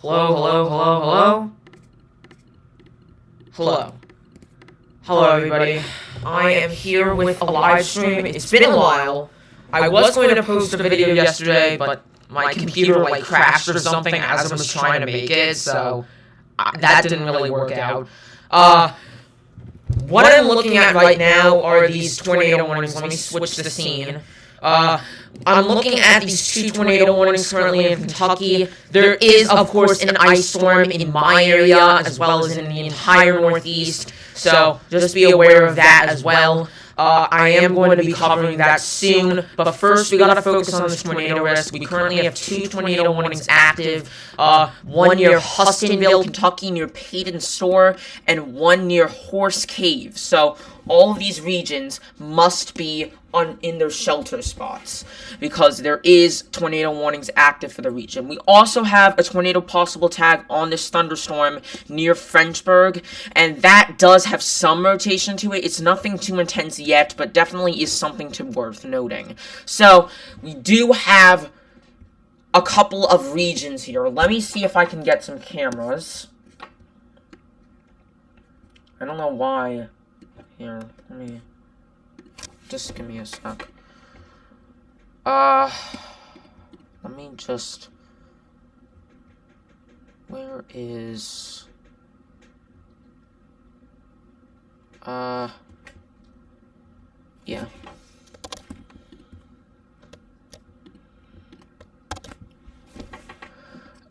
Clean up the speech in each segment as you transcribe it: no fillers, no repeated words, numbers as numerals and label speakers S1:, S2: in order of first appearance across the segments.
S1: Hello, hello, hello, hello? Hello. Hello, everybody. I am here with a live stream. It's been a while. I was going to post a video yesterday, but my computer, crashed or something as I was trying to make it, so that didn't really work out. What I'm looking at right now are these tornado warnings. Let me switch the scene. I'm looking at these two tornado warnings currently in Kentucky. There is, of course, an ice storm in my area, as well as in the entire Northeast, so just be aware of that as well. I am going to be covering that soon, but first we gotta focus on this tornado risk. We currently have two tornado warnings active, one near Hustonville, Kentucky, near Peyton Store, and one near Horse Cave. So all of these regions must be in their shelter spots, because there is tornado warnings active for the region. We also have a tornado possible tag on this thunderstorm near Frenchburg, and that does have some rotation to it. It's nothing too intense yet, but definitely is something worth noting. So we do have a couple of regions here. Let me see if I can get some cameras. I don't know why. Here, let me... Just give me a sec. Let me just... Where is... Yeah.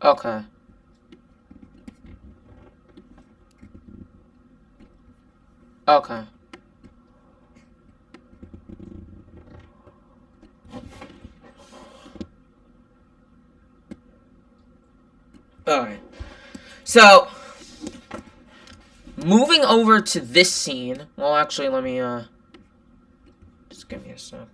S1: Okay. Okay. Alright, so, moving over to this scene, well, actually, let me, just give me a sec.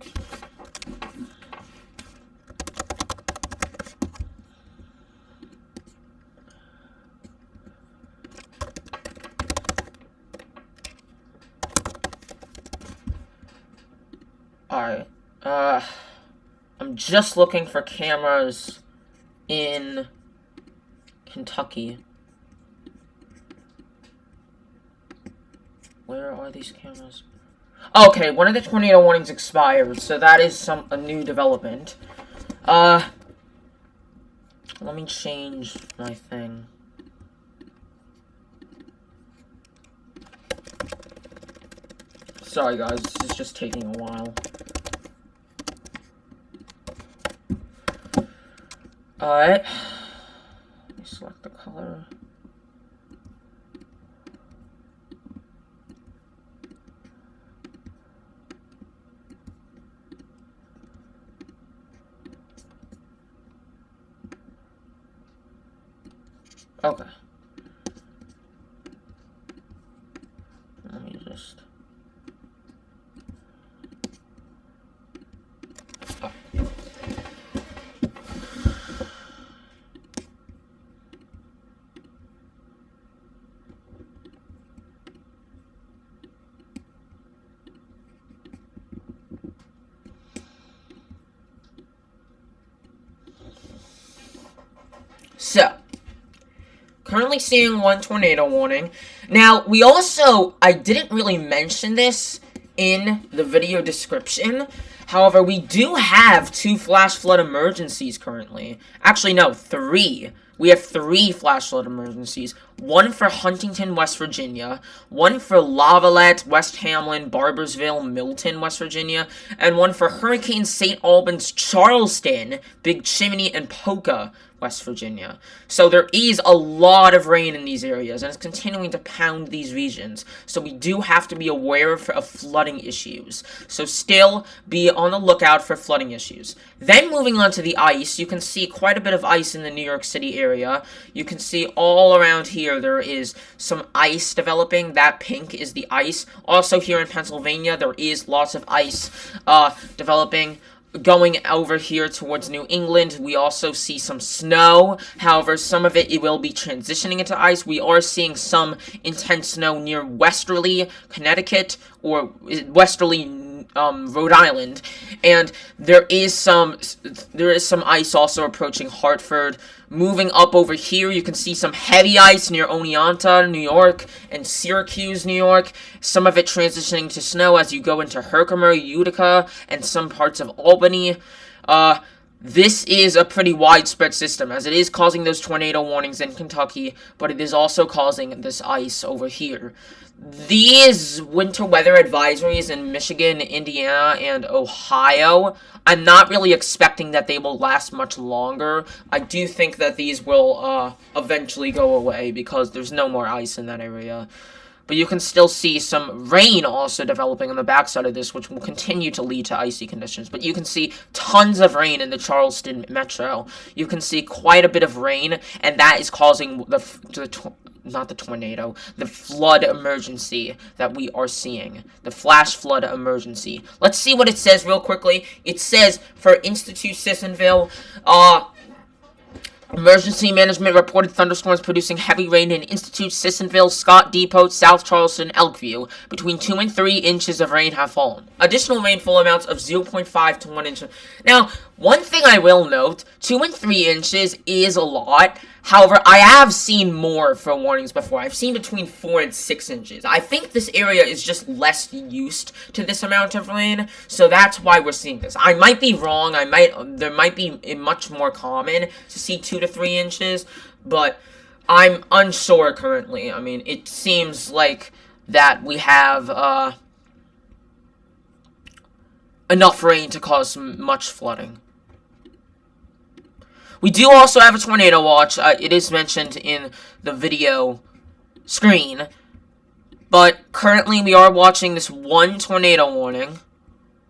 S1: Alright, I'm just looking for cameras in Kentucky. Where are these cameras? Okay, one of the tornado warnings expired, so that is a new development. Let me change my thing. Sorry guys, this is just taking a while. Alright. Select the color. Okay. Let me just... Oh. So, currently seeing one tornado warning. Now, we also, I didn't really mention this in the video description. However, we do have two flash flood emergencies currently. Actually, no, three. We have three flash flood emergencies. One for Huntington, West Virginia. One for Lavalette, West Hamlin, Barbersville, Milton, West Virginia. And one for Hurricane St. Albans, Charleston, Big Chimney, and Poca, West Virginia. So there is a lot of rain in these areas, and it's continuing to pound these regions. So we do have to be aware of flooding issues. So still be on the lookout for flooding issues. Then moving on to the ice, you can see quite a bit of ice in the New York City area. You can see all around here there is some ice developing. That pink is the ice. Also here in Pennsylvania, there is lots of ice developing. Going over here towards New England, we also see some snow. However, some of it will be transitioning into ice. We are seeing some intense snow near Westerly, Connecticut, or Westerly, Rhode Island, and there is some ice also approaching Hartford. Moving up over here, you can see some heavy ice near Oneonta, New York, and Syracuse, New York. Some of it transitioning to snow as you go into Herkimer, Utica, and some parts of Albany. This is a pretty widespread system, as it is causing those tornado warnings in Kentucky, but it is also causing this ice over here. These winter weather advisories in Michigan, Indiana, and Ohio, I'm not really expecting that they will last much longer. I do think that these will eventually go away because there's no more ice in that area. But you can still see some rain also developing on the backside of this, which will continue to lead to icy conditions. But you can see tons of rain in the Charleston metro. You can see quite a bit of rain, and that is causing the flood emergency that we are seeing. The flash flood emergency. Let's see what it says real quickly. It says, for Institute Sissonville, emergency management reported thunderstorms producing heavy rain in Institute, Sissonville, Scott Depot, South Charleston, Elkview. Between 2 and 3 inches of rain have fallen. Additional rainfall amounts of 0.5 to 1 inch. Now, one thing I will note, 2 and 3 inches is a lot. However, I have seen more for warnings before. I've seen between 4 and 6 inches. I think this area is just less used to this amount of rain, so that's why we're seeing this. I might be wrong. There might be much more common to see 2 to 3 inches, but I'm unsure currently. I mean, it seems like that we have enough rain to cause much flooding. We do also have a tornado watch. It is mentioned in the video screen. But currently we are watching this one tornado warning.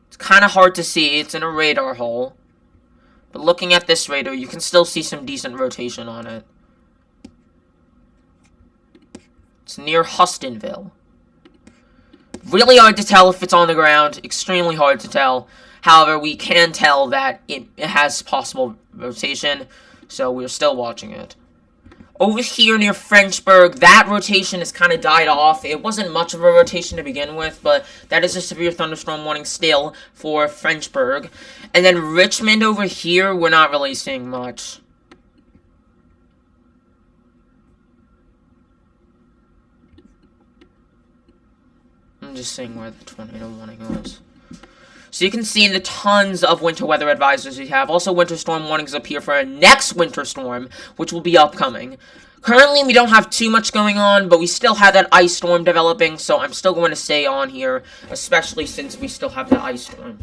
S1: It's kind of hard to see. It's in a radar hole. But looking at this radar, you can still see some decent rotation on it. It's near Hustonville. Really hard to tell if it's on the ground. Extremely hard to tell. However, we can tell that it has possible rotation, so we're still watching it. Over here near Frenchburg, that rotation has kind of died off. It wasn't much of a rotation to begin with, but that is a severe thunderstorm warning still for Frenchburg. And then Richmond over here, we're not really seeing much. I'm just seeing where the tornado warning is. So you can see the tons of winter weather advisories we have. Also, winter storm warnings appear for our next winter storm, which will be upcoming. Currently, we don't have too much going on, but we still have that ice storm developing, so I'm still going to stay on here, especially since we still have the ice storm.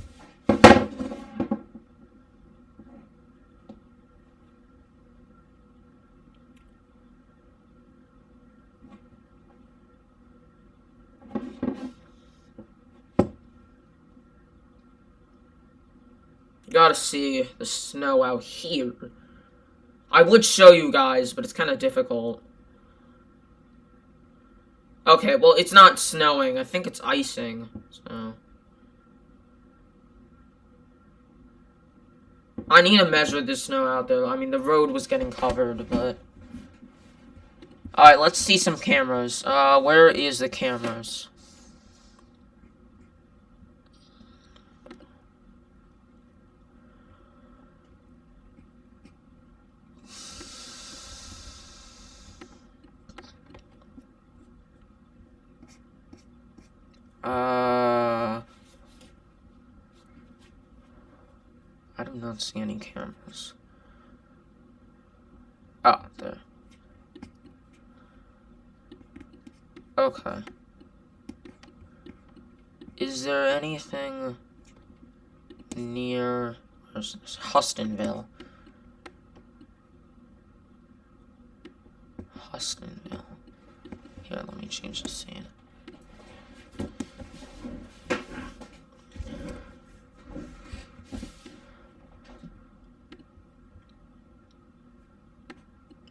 S1: Gotta see the snow out here. I would show you guys, but it's kind of difficult. Okay, well, it's not snowing. I think it's icing. So I need to measure the snow out there. I mean, the road was getting covered, but... Alright, let's see some cameras. Where is the cameras? I do not see any cameras. Oh, there. Okay. Is there anything near Hustonville? Hustonville. Here, let me change the scene.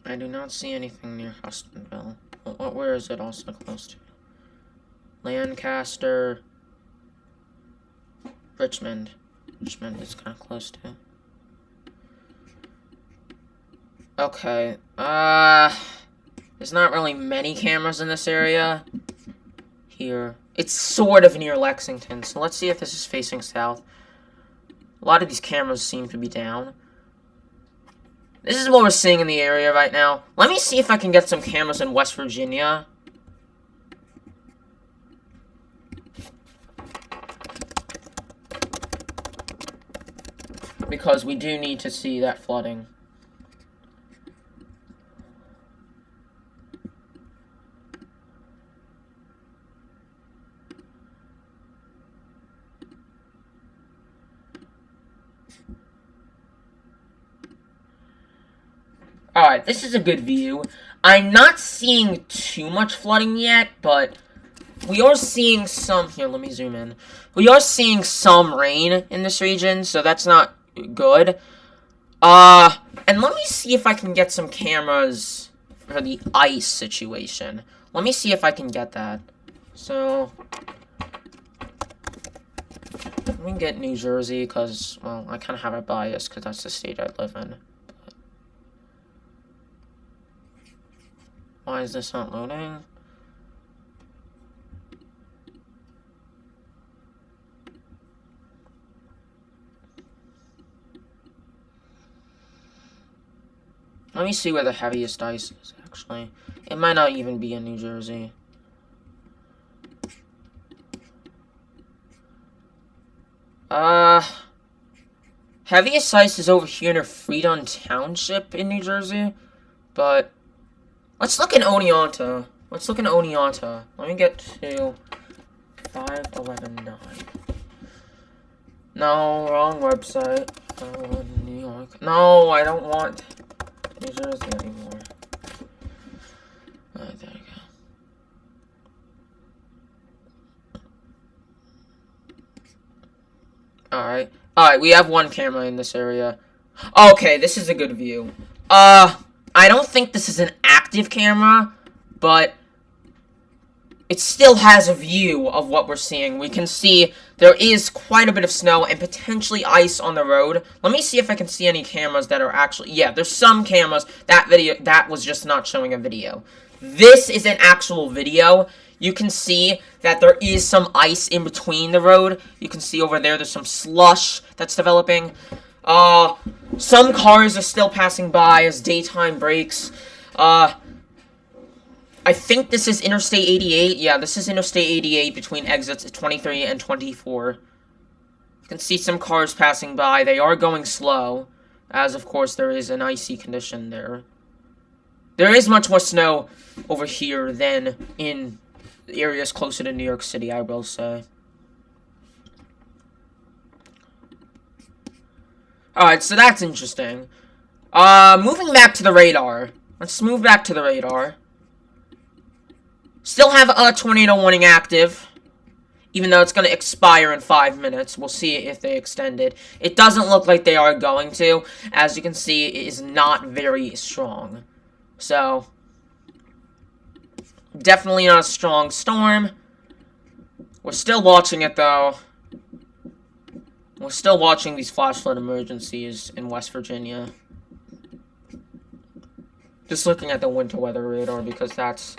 S1: I do not see anything near Hustonville. Where is it also close to? Lancaster. Richmond. Richmond is kind of close to. Okay. There's not really many cameras in this area. Here. It's sort of near Lexington, so let's see if this is facing south. A lot of these cameras seem to be down. This is what we're seeing in the area right now. Let me see if I can get some cameras in West Virginia. Because we do need to see that flooding. Alright, this is a good view. I'm not seeing too much flooding yet, but we are seeing some... Here, let me zoom in. We are seeing some rain in this region, so that's not good. And let me see if I can get some cameras for the ice situation. Let me see if I can get that. So... let me get New Jersey, because, well, I kind of have a bias, because that's the state I live in. Why is this not loading? Let me see where the heaviest ice is, actually. It might not even be in New Jersey. Heaviest ice is over here near Freedom Township in New Jersey, but... let's look in Oneonta. Let me get to 511.9. No, wrong website. New York. No, I don't want New Jersey anymore. Alright, there you go. Alright, we have one camera in this area. Okay, this is a good view. I don't think this is an active camera, but it still has a view of what we're seeing. We can see there is quite a bit of snow and potentially ice on the road. Let me see if I can see any cameras that are actually... yeah, there's some cameras. That was just not showing a video. This is an actual video. You can see that there is some ice in between the road. You can see over there's some slush that's developing. Some cars are still passing by as daytime breaks. I think this is Interstate 88. Yeah, this is Interstate 88 between exits 23 and 24. You can see some cars passing by. They are going slow, as of course there is an icy condition there. There is much more snow over here than in areas closer to New York City, I will say. Alright, so that's interesting. Moving back to the radar. Let's move back to the radar. Still have a tornado warning active. Even though it's going to expire in 5 minutes. We'll see if they extend it. It doesn't look like they are going to. As you can see, it is not very strong. So, definitely not a strong storm. We're still watching it, though. We're still watching these flash flood emergencies in West Virginia. Just looking at the winter weather radar because that's...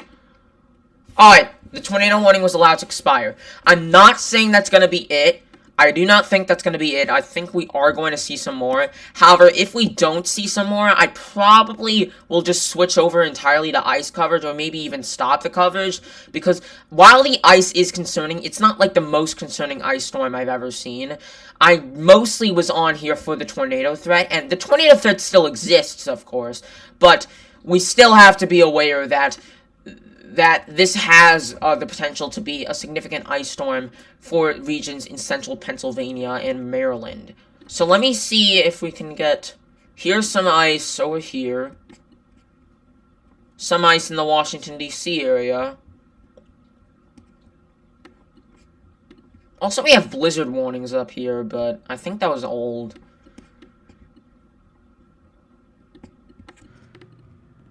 S1: alright, the tornado warning was allowed to expire. I'm not saying that's going to be it. I do not think that's going to be it. I think we are going to see some more. However, if we don't see some more, I probably will just switch over entirely to ice coverage or maybe even stop the coverage. Because while the ice is concerning, it's not like the most concerning ice storm I've ever seen. I mostly was on here for the tornado threat, and the tornado threat still exists, of course. But we still have to be aware that this has the potential to be a significant ice storm for regions in central Pennsylvania and Maryland. So let me see if we can get... here's some ice over here. Some ice in the Washington, D.C. area. Also, we have blizzard warnings up here, but I think that was old.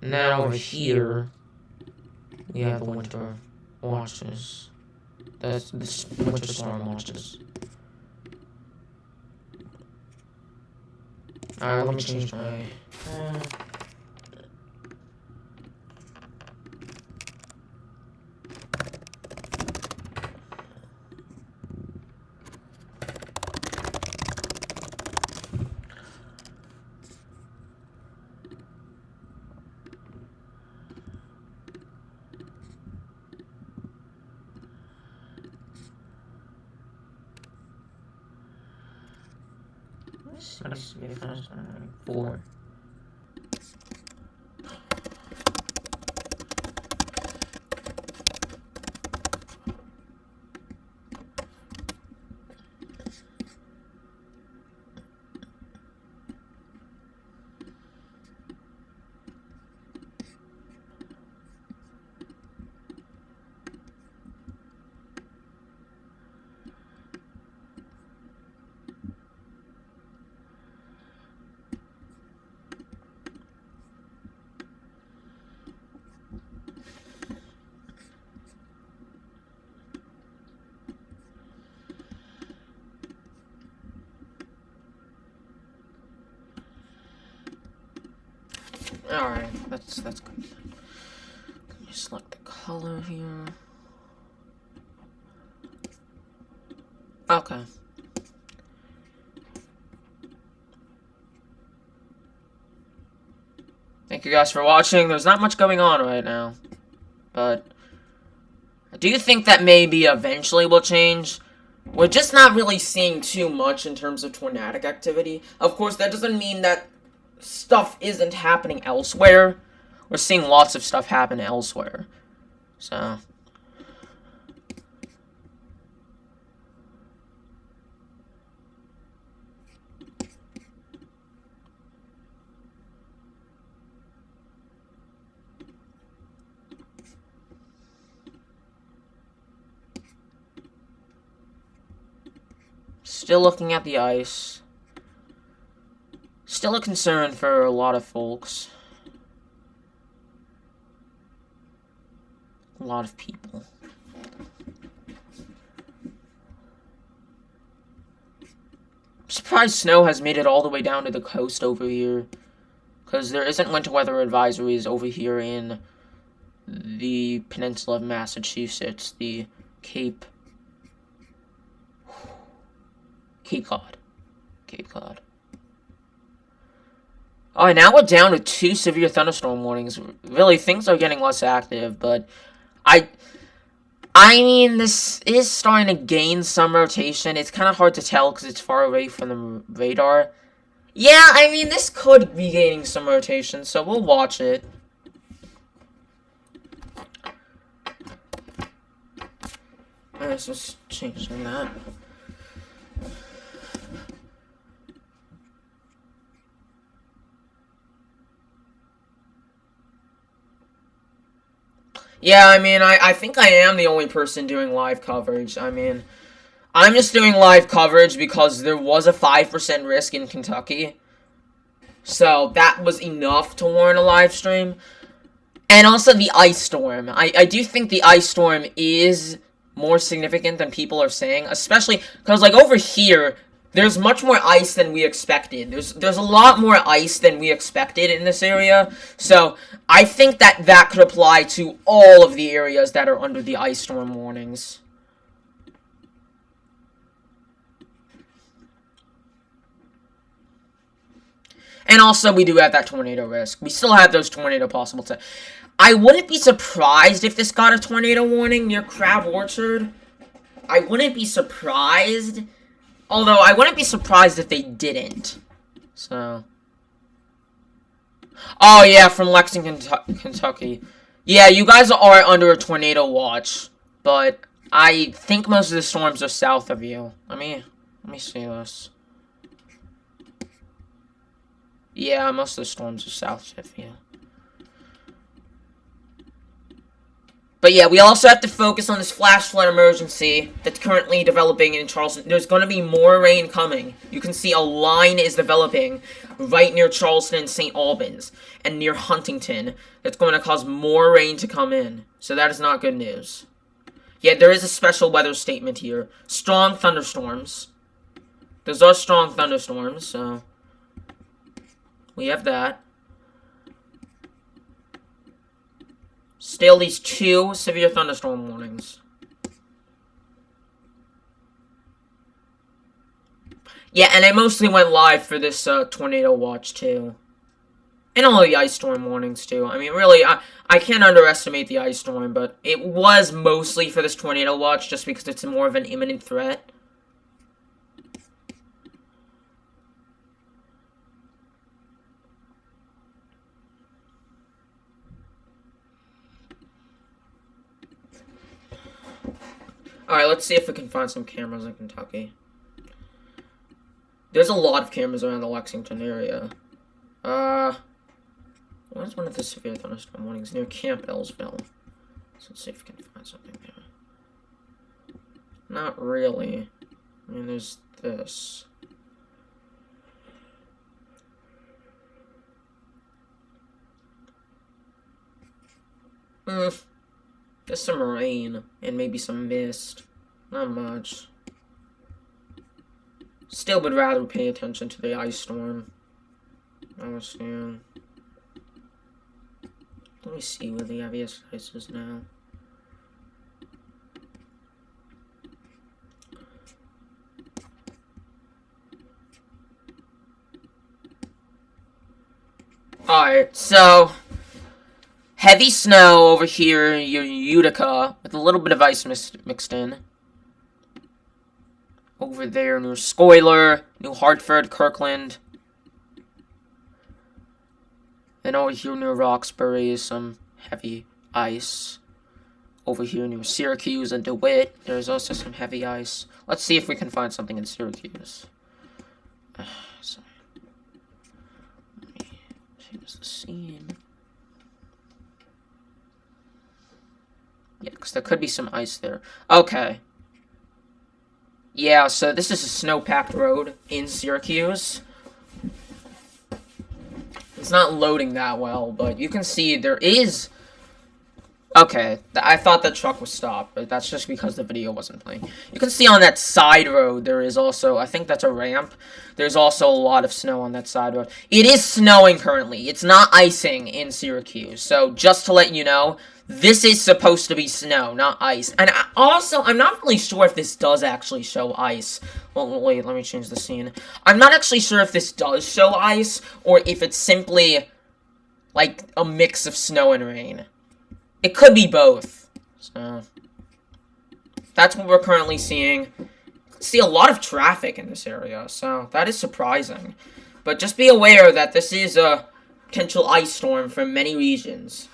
S1: Now over here... we have the winter watches. That's the winter storm watches. Alright, let me change my...
S2: severe thunderstorm warning. 4.
S1: Alright, that's good. Let me select the color here. Okay. Thank you guys for watching. There's not much going on right now, but I do think that maybe eventually will change. We're just not really seeing too much in terms of tornadic activity. Of course, that doesn't mean that stuff isn't happening elsewhere. We're seeing lots of stuff happen elsewhere. So still looking at the ice. Still a concern for a lot of folks. A lot of people. I'm surprised snow has made it all the way down to the coast over here. Because there isn't winter weather advisories over here in the peninsula of Massachusetts. The Cape Cod. Cape Cod. Oh, and now we're down to 2 severe thunderstorm warnings. Really, things are getting less active, but I mean, this is starting to gain some rotation. It's kind of hard to tell because it's far away from the radar. Yeah, I mean, this could be gaining some rotation, so we'll watch it. Alright, let's just change that. Yeah, I mean, I think I am the only person doing live coverage. I mean, I'm just doing live coverage because there was a 5% risk in Kentucky. So, that was enough to warrant a live stream. And also the ice storm. I do think the ice storm is more significant than people are saying. Especially because, like, over here, there's much more ice than we expected. There's a lot more ice than we expected in this area. So, I think that could apply to all of the areas that are under the ice storm warnings. And also, we do have that tornado risk. We still have those tornado possible. I wouldn't be surprised if this got a tornado warning near Crab Orchard. I wouldn't be surprised. Although, I wouldn't be surprised if they didn't. So. Oh, yeah, from Lexington, Kentucky. Yeah, you guys are under a tornado watch. But I think most of the storms are south of you. Let me see this. Yeah, most of the storms are south of you. But yeah, we also have to focus on this flash flood emergency that's currently developing in Charleston. There's going to be more rain coming. You can see a line is developing right near Charleston and St. Albans and near Huntington that's going to cause more rain to come in. So that is not good news. Yeah, there is a special weather statement here. Strong thunderstorms. Those are strong thunderstorms, so we have that. Still these 2 severe thunderstorm warnings. Yeah, and I mostly went live for this tornado watch too. And all the ice storm warnings too. I mean, really, I can't underestimate the ice storm, but it was mostly for this tornado watch just because it's more of an imminent threat. Alright, let's see if we can find some cameras in Kentucky. There's a lot of cameras around the Lexington area. Where's one of the severe thunderstorm warnings? Near Camp Ellsville. So let's see if we can find something there. Not really. I mean, there's this. There's some rain and maybe some mist. Not much. Still would rather pay attention to the ice storm. I was seeing. Let me see where the heaviest ice is now. Alright, so heavy snow over here in Utica with a little bit of ice mixed in. Over there near Schuyler, New Hartford, Kirkland. Then over here near Roxbury is some heavy ice. Over here near Syracuse and DeWitt, there's also some heavy ice. Let's see if we can find something in Syracuse. Sorry. Let me change the scene. Yeah, because there could be some ice there. Okay. Yeah, so this is a snow-packed road in Syracuse. It's not loading that well, but you can see there is... Okay, I thought the truck was stopped, but that's just because the video wasn't playing. You can see on that side road there is also, I think that's a ramp. There's also a lot of snow on that side road. It is snowing currently. It's not icing in Syracuse. So just to let you know, this is supposed to be snow, not ice. And I'm not really sure if this does actually show ice. Well, wait, let me change the scene. I'm not actually sure if this does show ice, or if it's simply, like, a mix of snow and rain. It could be both. So, that's what we're currently seeing. You can see a lot of traffic in this area, so that is surprising. But just be aware that this is a potential ice storm for many regions.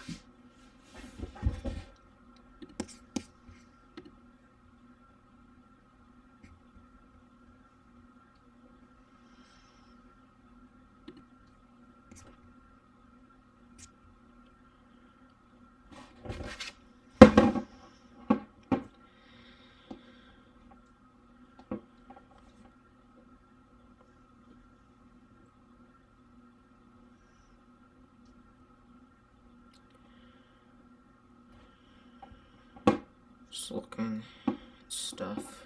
S1: Just looking at stuff.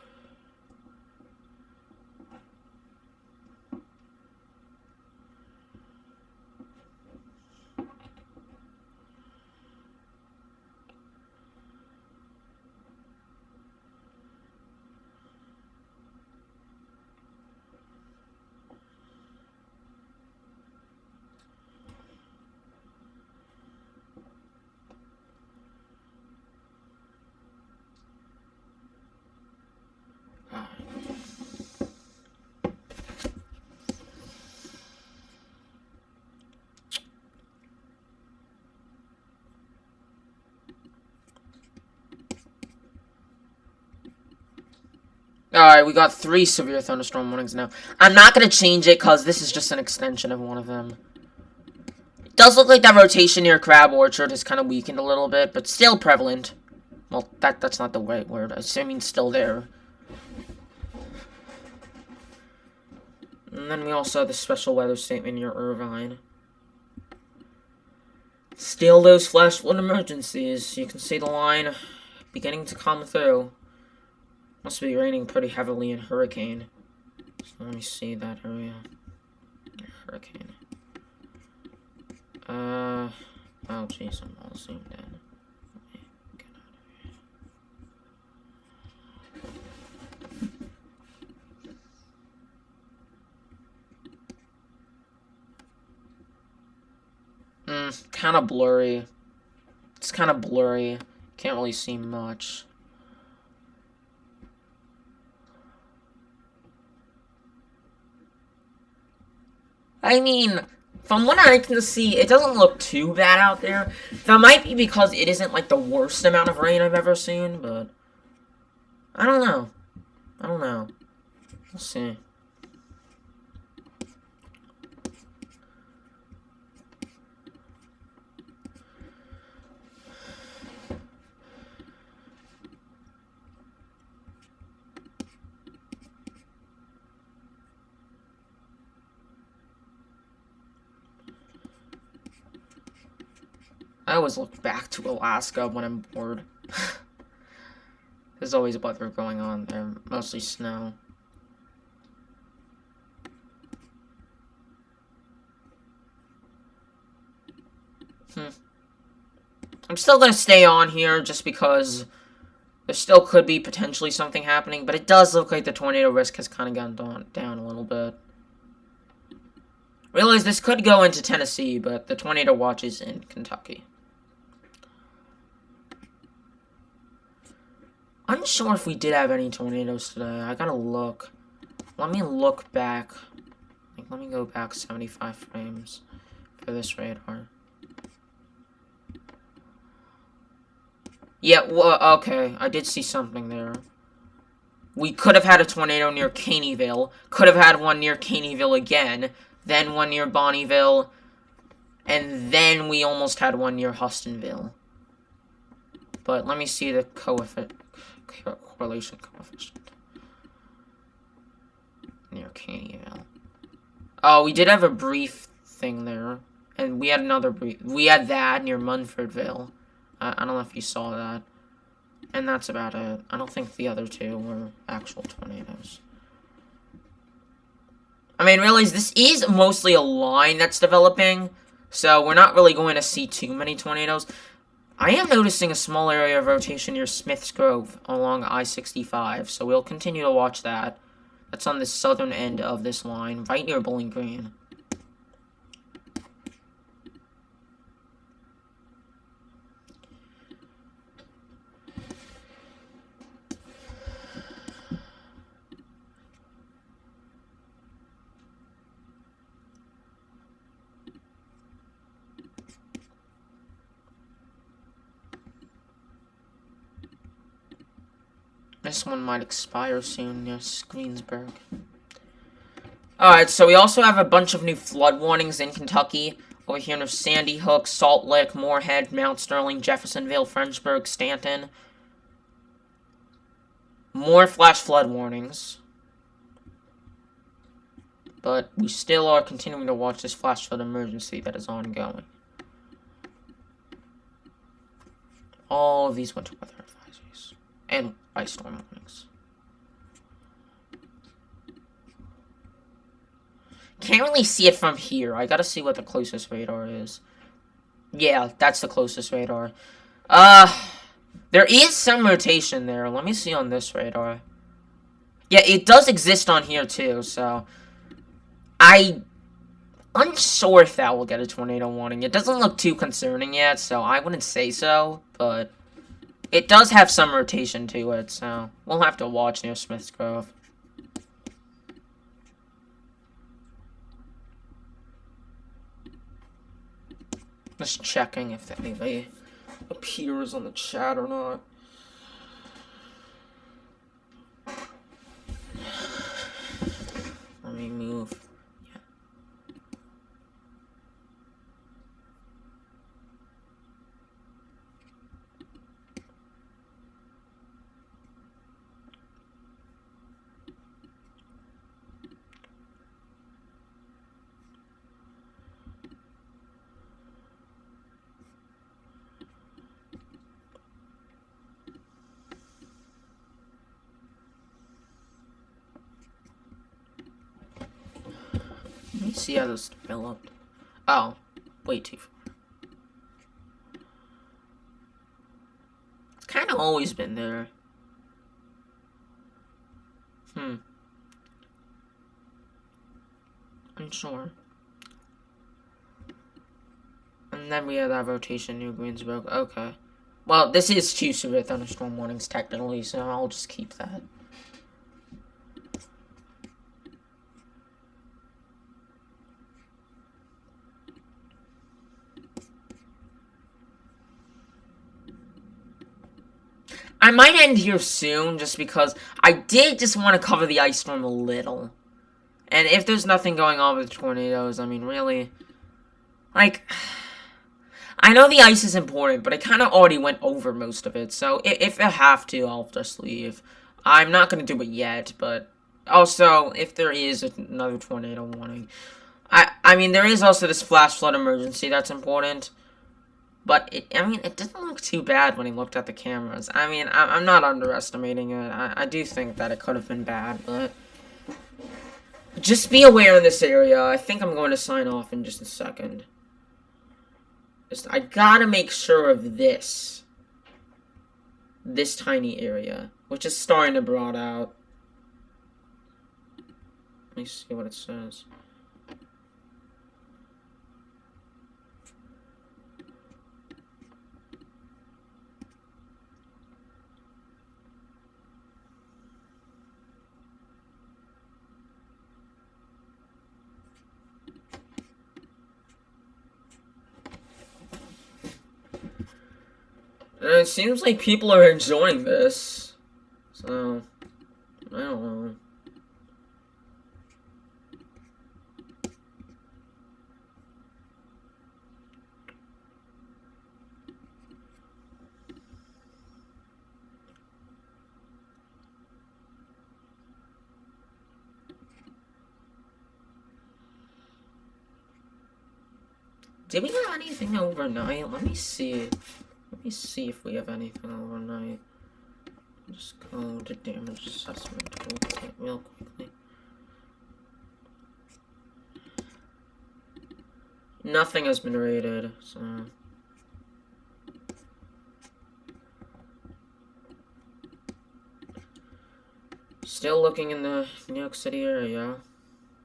S1: Alright, we got 3 severe thunderstorm warnings now. I'm not going to change it because this is just an extension of one of them. It does look like that rotation near Crab Orchard is kind of weakened a little bit, but still prevalent. Well, that's not the right word. I mean, still there. And then we also have the special weather statement near Irvine. Still those flash flood emergencies. You can see the line beginning to come through. Must be raining pretty heavily in Hurricane. So let me see that area. Hurricane. Oh jeez, I'm all zoomed in. Let me get out of here. Kind of blurry. It's kind of blurry. Can't really see much. I mean, from what I can see, it doesn't look too bad out there. That might be because it isn't, like, the worst amount of rain I've ever seen, but... I don't know. I don't know. We'll see. I always look back to Alaska when I'm bored. There's always weather going on there, mostly snow. I'm still gonna stay on here just because there still could be potentially something happening, but it does look like the tornado risk has kind of gone down a little bit. Realize this could go into Tennessee, but the tornado watch is in Kentucky. Unsure if we did have any tornadoes today. I gotta look. Let me look back. Like, let me go back 75 frames for this radar. Yeah, well, okay. I did see something there. We could have had a tornado near Caneyville. Could have had one near Caneyville again. Then one near Bonnieville. And then we almost had one near Hustonville. But let me see the correlation coefficient. Near Caneyville. Oh, we did have a brief thing there. And we had another brief. We had that near Munfordville. I don't know if you saw that. And that's about it. I don't think the other two were actual tornadoes. I mean, really, this is mostly a line that's developing. So we're not really going to see too many tornadoes. I am noticing a small area of rotation near Smith's Grove along I-65. So we'll continue to watch that. That's on the southern end of this line, right near Bowling Green. This one might expire soon near Greensburg. Alright, so we also have a bunch of new flood warnings in Kentucky. Over here near Sandy Hook, Salt Lick, Moorhead, Mount Sterling, Jeffersonville, Frenchburg, Stanton. More flash flood warnings. But we still are continuing to watch this flash flood emergency that is ongoing. All of these winter weather advisories. And ice storm warnings. Can't really see it from here. I gotta see what the closest radar is. Yeah, that's the closest radar. There is some rotation there. Let me see on this radar. Yeah, it does exist on here too, so I'm unsure if that will get a tornado warning. It doesn't look too concerning yet, so I wouldn't say so, but it does have some rotation to it, so we'll have to watch near Smith's Grove. Just checking if anybody appears on the chat or not. Let me move. Yeah. Let me see how this developed. Oh, way too far. It's kind of always been there. Unsure. And then we have that rotation near Greensburg. Okay. Well, this is 2 severe thunderstorm warnings technically, so I'll just keep that. I might end here soon, just because I did just want to cover the ice storm a little. And if there's nothing going on with tornadoes, I mean, really, like, I know the ice is important, but I kind of already went over most of it, so if I have to, I'll just leave. I'm not going to do it yet, but also, if there is another tornado warning, I mean, there is also this flash flood emergency that's important, but, it doesn't look too bad when he looked at the cameras. I mean, I'm not underestimating it. I do think that it could have been bad, but just be aware in this area. I think I'm going to sign off in just a second. I gotta make sure of this tiny area, which is starting to broad out. Let me see what it says. And it seems like people are enjoying this, so, I don't know. Did we have anything overnight? Let me see. Let me see if we have anything overnight. Just go to damage assessment toolkit real quickly. Nothing has been rated, so. Still looking in the New York City area.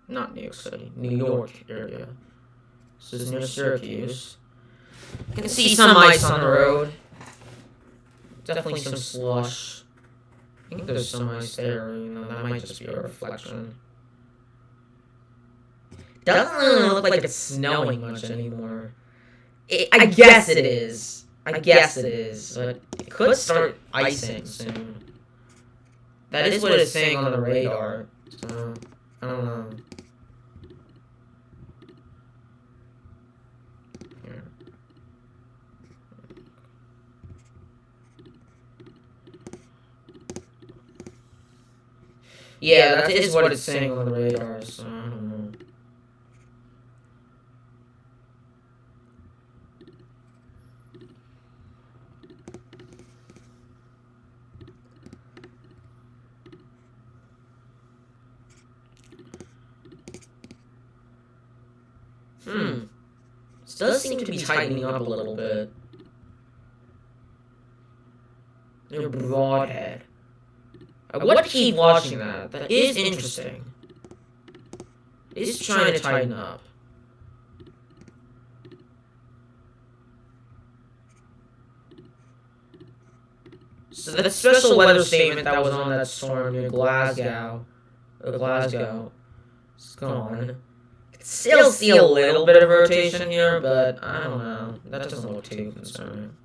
S1: Not New York City, New York area. This is near Syracuse. You can see some ice on the road. Definitely some slush. I think there's some ice there, that might just be a reflection. Doesn't really look like it's snowing much anymore. I guess it is. I guess it is, but it could start icing soon. That is what it's saying on the radar, so I don't know. Yeah, that is what it's saying on the radar, so I don't know. This does seem to be tightening up a little bit. Near Broadhead. I would keep watching that. That is interesting. It is trying to tighten up. So that special weather statement that was on that storm near Glasgow, is gone. Still see a little bit of rotation here, but I don't know. That doesn't look too concerning.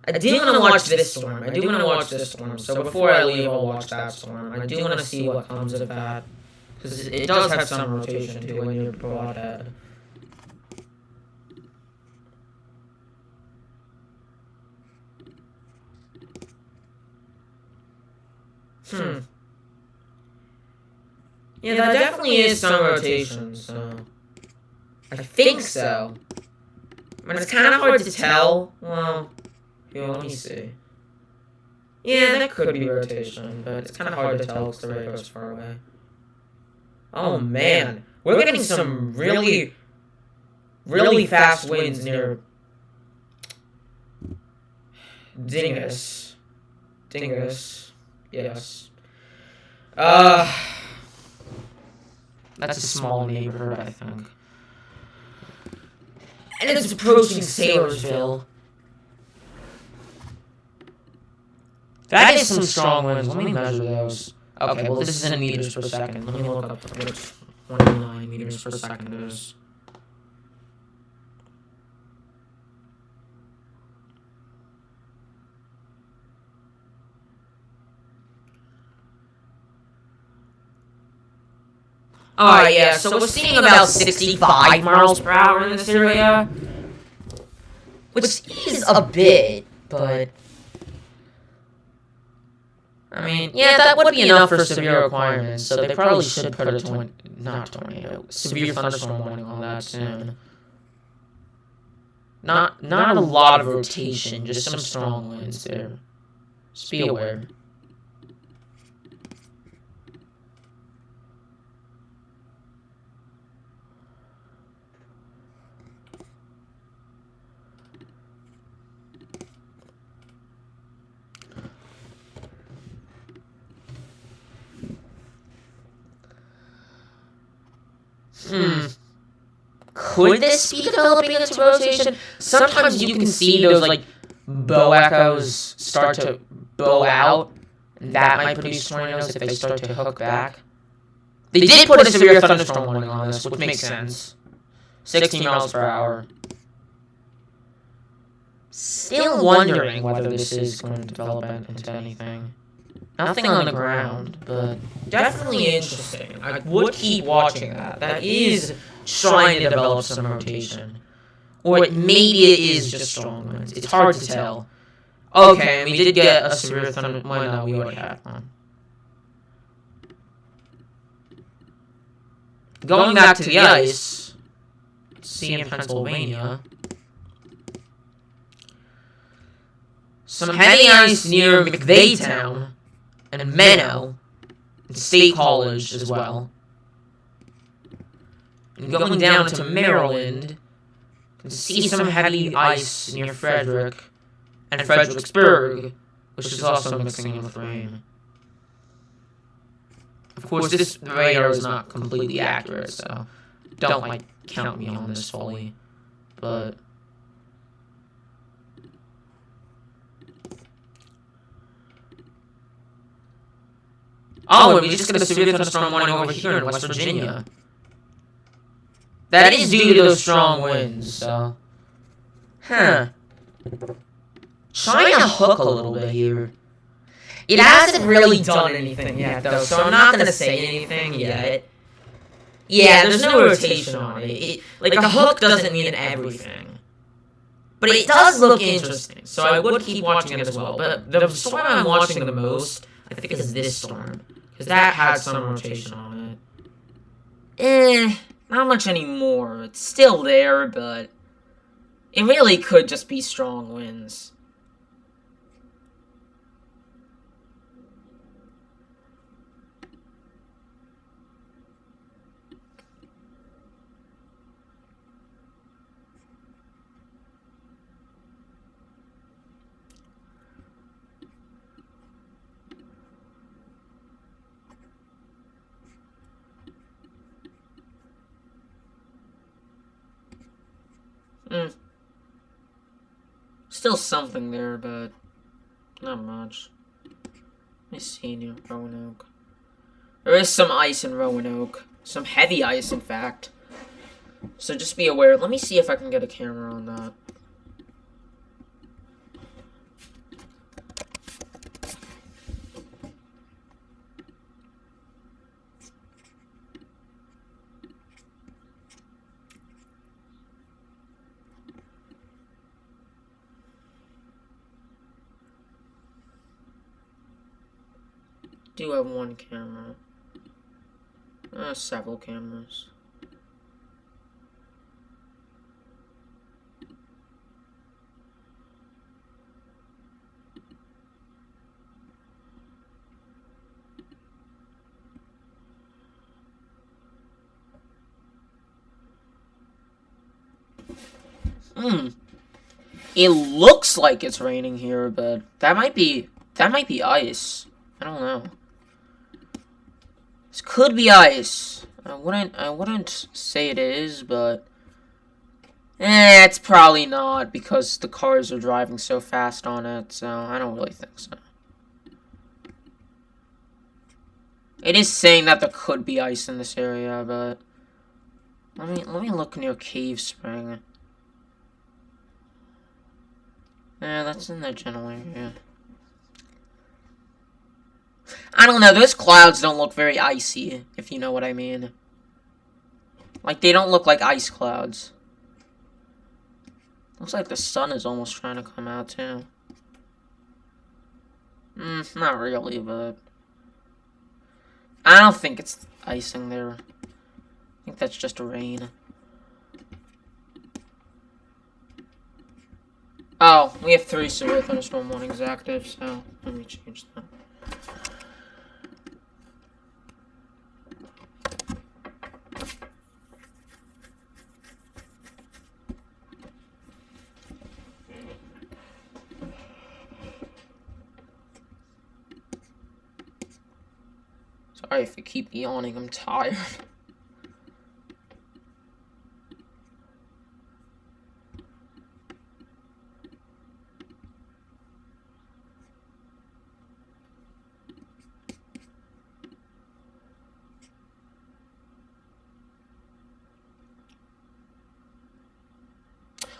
S1: I do want to watch this storm. So before I leave, I'll watch that storm. I do want to see what comes of that. Because it does have some rotation too when you're Broadhead. Yeah, that definitely is some rotation, so. I think so. I mean, it's kind of hard to tell. Well, here, let me see. Yeah, that could be rotation, but it's kind of hard to tell because the radar's far away. Oh, man. We're getting some really, really fast winds near Dingus. Yes. That's a small neighborhood, I think. And it's approaching Saylorsville. That is some strong winds. Let me measure those. Okay, well, this is in meters per second. Let me look up which 29 meters per second is. Alright, yeah, so we're seeing about 65 miles per hour in this area. Which is a bit, but... I mean, yeah, that would be enough for severe requirements, so they probably should put a severe thunderstorm warning on that soon. Not a lot of rotation, just some strong winds there. Just be aware. Could this be developing into rotation? Sometimes you can see those, like, bow echoes start to bow out, and that might produce tornadoes if they start to hook back. They did put a severe thunderstorm warning on this, which makes sense. 16 miles per hour. Still wondering whether this is going to develop into anything. Nothing on the ground, but definitely interesting. I would keep watching that. That is trying to develop some rotation. Or maybe it is just strong winds. It's hard to tell. Okay, we did get a severe thunder. Well, no, we already had one. Going back to the ice, see in Pennsylvania, some heavy ice near McVeigh and Menno, and State College as well. And going down to Maryland, you can see some heavy ice near Frederick and Fredericksburg, which is also mixing in with rain. Of course, this radar is not completely accurate, so don't, count me on this fully, but... Oh, and we just got a severe thunderstorm warning over here in West Virginia. That is due to those strong winds, so... Huh. Trying to hook a little bit here. It hasn't really done anything yet, though, so I'm not gonna say anything yet. Yeah, there's no rotation on it. Like, a hook doesn't mean everything. But it does look interesting, so I would keep watching it as well. But the storm I'm watching the most, I think, is this storm. Because that had some rotation on it. Not much anymore. It's still there, but... it really could just be strong winds. Still something there, but not much. Let me see near Roanoke. There is some ice in Roanoke. Some heavy ice, in fact. So just be aware. Let me see if I can get a camera on that. Do have one camera. Several cameras. It looks like it's raining here, but that might be ice. I don't know. This could be ice. I wouldn't say it is, but it's probably not because the cars are driving so fast on it, so I don't really think so. It is saying that there could be ice in this area, but let me look near Cave Spring. Yeah, that's in the general area. I don't know, those clouds don't look very icy, if you know what I mean. Like, they don't look like ice clouds. Looks like the sun is almost trying to come out, too. Not really, but... I don't think it's icing there. I think that's just rain. Oh, we have 3 severe thunderstorm warnings active, so let me change that. Sorry if I keep yawning, I'm tired.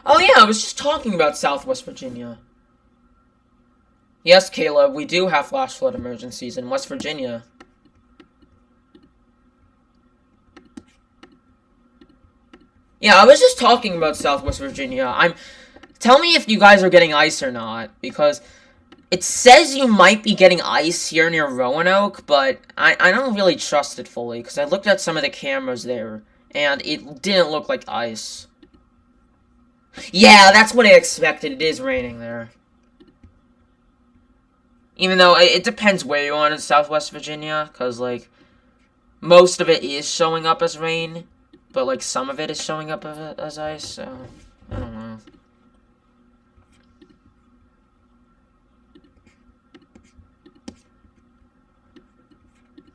S1: Oh yeah, I was just talking about Southwest Virginia. Yes, Caleb, we do have flash flood emergencies in West Virginia. Yeah, I was just talking about Southwest Virginia. Tell me if you guys are getting ice or not, because it says you might be getting ice here near Roanoke, but I don't really trust it fully, because I looked at some of the cameras there, and it didn't look like ice. Yeah, that's what I expected. It is raining there. Even though it depends where you are in Southwest Virginia, because, like, most of it is showing up as rain, but, like, some of it is showing up as ice, so I don't know.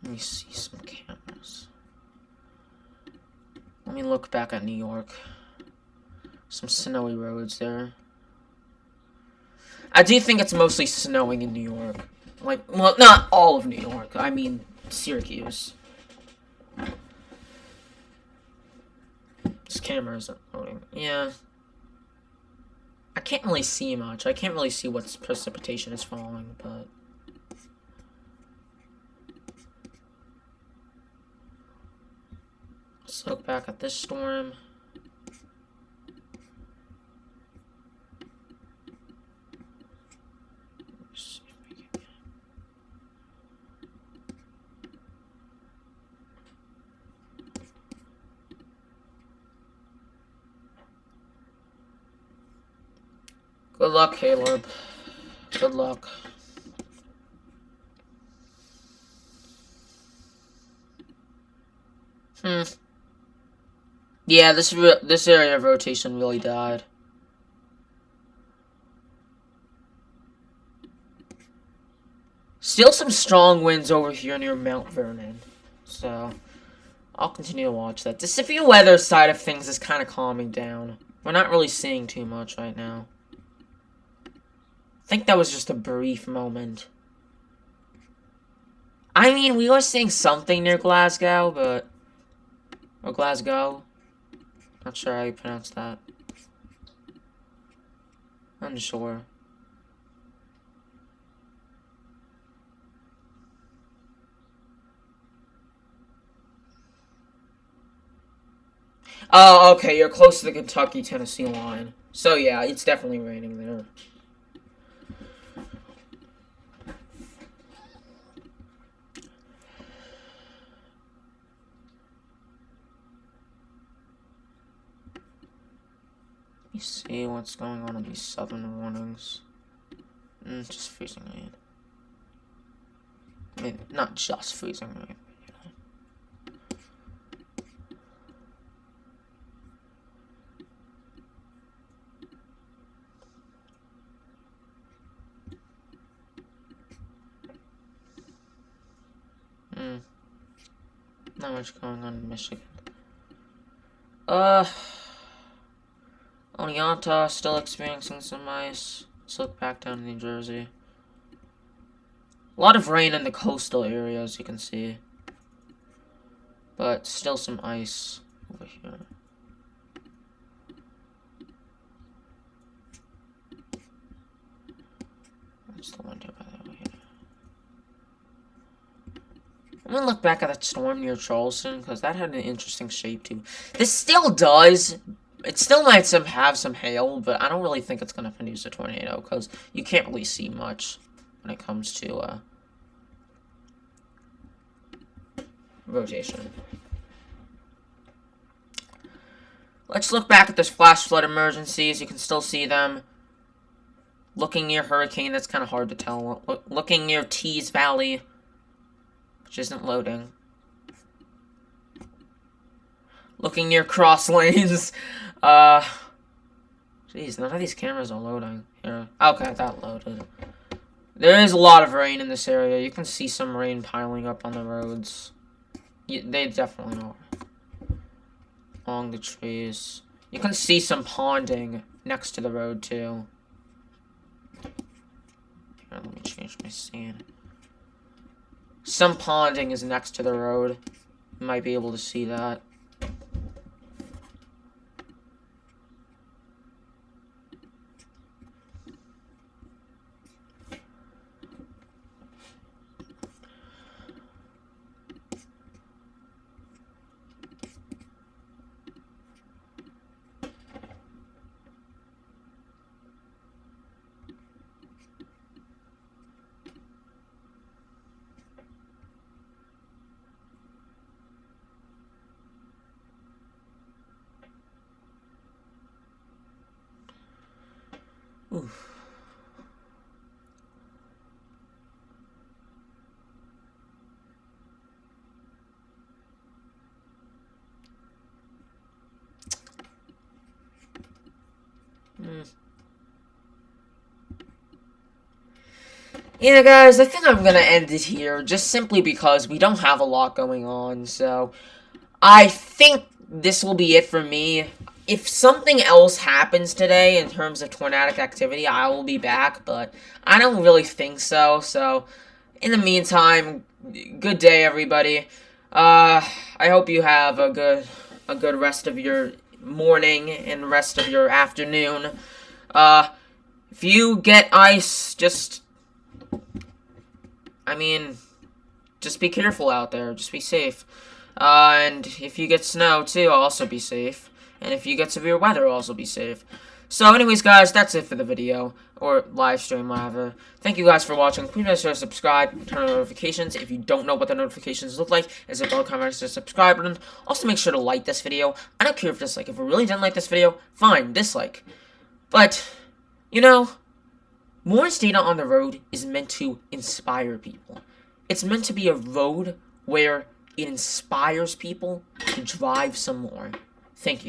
S1: Let me see some cameras. Let me look back at New York. Some snowy roads there. I do think it's mostly snowing in New York. Like, well, not all of New York. I mean, Syracuse. This camera isn't loading. Yeah. I can't really see much. I can't really see what precipitation is falling, but... Let's look back at this storm. Good luck, Caleb. Good luck. Yeah, this area of rotation really died. Still some strong winds over here near Mount Vernon. So, I'll continue to watch that. The severe weather side of things is kind of calming down. We're not really seeing too much right now. I think that was just a brief moment. I mean, we were seeing something near Glasgow, but... Or Glasgow. Not sure how you pronounce that. Unsure. Oh, okay, you're close to the Kentucky-Tennessee line. So, yeah, it's definitely raining there. Let me see what's going on in these southern warnings. Just freezing rain. I mean, not just freezing rain, you know. Not much going on in Michigan. Oneonta still experiencing some ice. Let's look back down in New Jersey. A lot of rain in the coastal areas, you can see. But still some ice over here. That's the window by the way. I'm gonna look back at that storm near Charleston, because that had an interesting shape, too. This still does. It still might have some hail, but I don't really think it's gonna produce a tornado, because you can't really see much when it comes to, rotation. Let's look back at this flash flood emergencies. You can still see them. Looking near Hurricane, that's kind of hard to tell. Looking near Tees Valley, which isn't loading. Looking near Cross Lanes. Jeez, none of these cameras are loading. Here. Okay, that loaded. There is a lot of rain in this area. You can see some rain piling up on the roads. They definitely are. Along the trees. You can see some ponding next to the road, too. Here, let me change my scene. Some ponding is next to the road. You might be able to see that. Oof. Yeah, guys, I think I'm gonna end it here, just simply because we don't have a lot going on, so I think this will be it for me. If something else happens today in terms of tornadic activity, I will be back, but I don't really think so, so in the meantime, good day, everybody. I hope you have a good rest of your morning and rest of your afternoon. If you get ice, just be careful out there. Just be safe. And if you get snow, too, also be safe. And if you get severe weather, also be safe. So, anyways, guys, that's it for the video. Or live stream, whatever. Thank you guys for watching. Please make sure to subscribe, turn on notifications. If you don't know what the notifications look like, it's a bell, comment, to subscribe button. Also, make sure to like this video. I don't care if dislike. If you really didn't like this video, fine, dislike. But, you know, Morris data on the road is meant to inspire people. It's meant to be a road where it inspires people to drive some more. Thank you, guys.